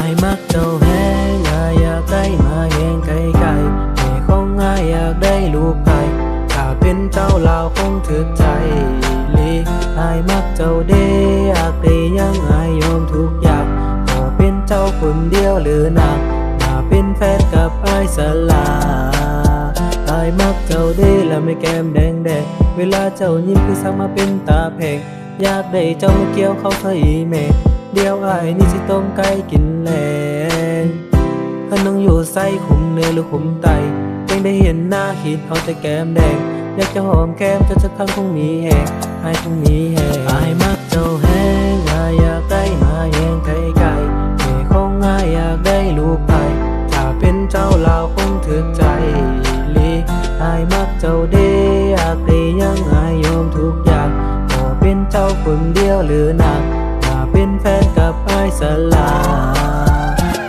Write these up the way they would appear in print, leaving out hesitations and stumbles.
ายมักเจ้าแหงอายอยากได้มาแหงไกลไกลแม่ของอายอยากได้ลูกไก่ถ้าเป็นเจ้าลาวคงถึกใจลีอายมักเจ้าเดอยากได้ยังอายยอมทุกอย่างขอเป็นเจ้าคนเดียวหรือนักมาเป็นแฟนกับอายสลาอายมักเจ้าเดและไม่แก้มแดงแดงเวลาเจ้ายิ้มคือสักมาเป็นตาแพงอยากได้เจ้ามาเกี่ยวเข้าเธออีแม่เดียวอายนี่สิต้มไก่กินแลงเธอน้องอยู่ใส่ขุมเนื้อหรือขุมไตยังได้เห็นหน้าคิดเอาแต่แก้มแดงอยากจะหอมแก้มเธอสักครั้งคงมีแหงอายคงมีแหงอายมักเจ้าแหงอายอยากได้มาแหงไก่ไก่แม่ของอายอยากได้ลูกไก่ถ้าเป็นเจ้าลาวคงถึกใจลีอายมักเจ้าเดอยากได้ยังอายยอมทุกอย่างขอเป็นเจ้าคนเดียวหรือนักเป็นแฟนกับอายสลา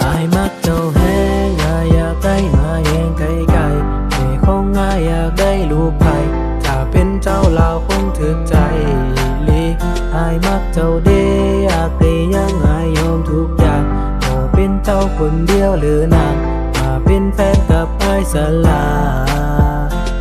อายมักเจ้าแหงอายอยากได้มาแหงไกลไก่แม่ของอายอยากได้ลูกไก่ถ้าเป็นเจ้าลาวคงถึกใจลีอายมักเจ้าเดอยากได้ยังอายยอมทุกอย่างขอเป็นเจ้าคนเดียวหรือนักมาเป็นแฟนกับอายสลา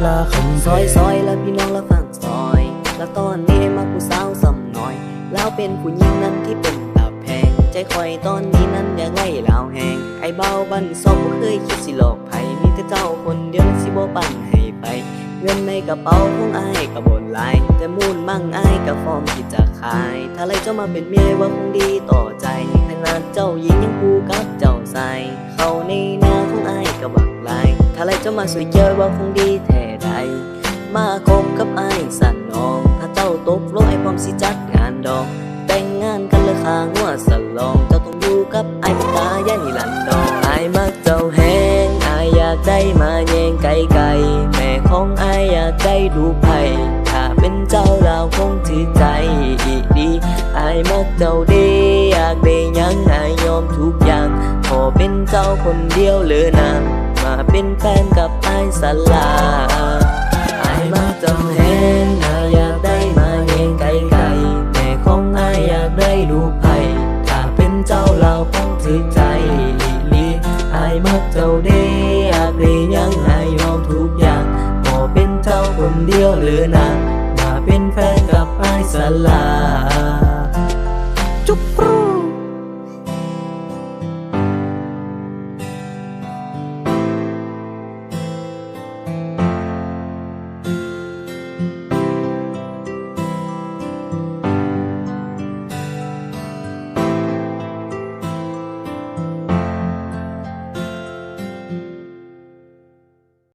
ลาคำซอยแล้วพี่น้องละฝั่งซอยแล้วตอนนี้มาผู้สาวสำน้อยแล้วเป็นผู้หญิงนั้นที่เป็นตาแพงใจคอยตอนนี้นั้นอยากไล่ลาวแหงไอ้เบาบันซอกบ่เคยคิดสิหลอกไผมีแต่เจ้าคนเดียวสิบ่ปั่นให้ไปเงินในกระเป๋าของอ้ายก็บ่หลายแต่มูลมั่งอ้ายก็ฟอร์มที่จะขายถ้าไรเจ้ามาเป็นเมียว่าคงดีต่อใจขนาดเจ้าหญิงยังคู่กับเจ้าชายเข้าในหน้าของอ้ายก็บักหลายถ้าไรเจ้ามาสวยเจอว่าคงดีแท้ใดมาคบกับอ้ายสั่นน้องถ้าเจ้าตกลงไอ้พร้อมสิจัดงานดองแต่งงานกันเลยข้างว่าสลองเจ้าต้องอยู่กับไอ้ตาย่านิรันดรไอ้มักเจ้าแหงไอ้อยากได้มาแยงไก่ไก่แม่ของไอ้อยากได้ดูไผ่ถ้าเป็นเจ้าเราคงถือใจอีกดีไอ้มักเจ้าดีอยากได้ยังไอ้ยอมทุกอย่างขอเป็นเจ้าคนเดียวเลยนะมาเป็นแฟนกับไอ้สลาไอ้มักเจ้าแหงไอ้อยากได้มาแยงไก่ไก่ของอายอยากได้ลูกไผ่ถ้าเป็นเจ้าเราคงถือใจลีอายมักเจ้าเดอยากได้ยังอายยอมทุกอย่างขอเป็นเจ้าคนเดียวหรือนะมาเป็นแฟนกับอายสลา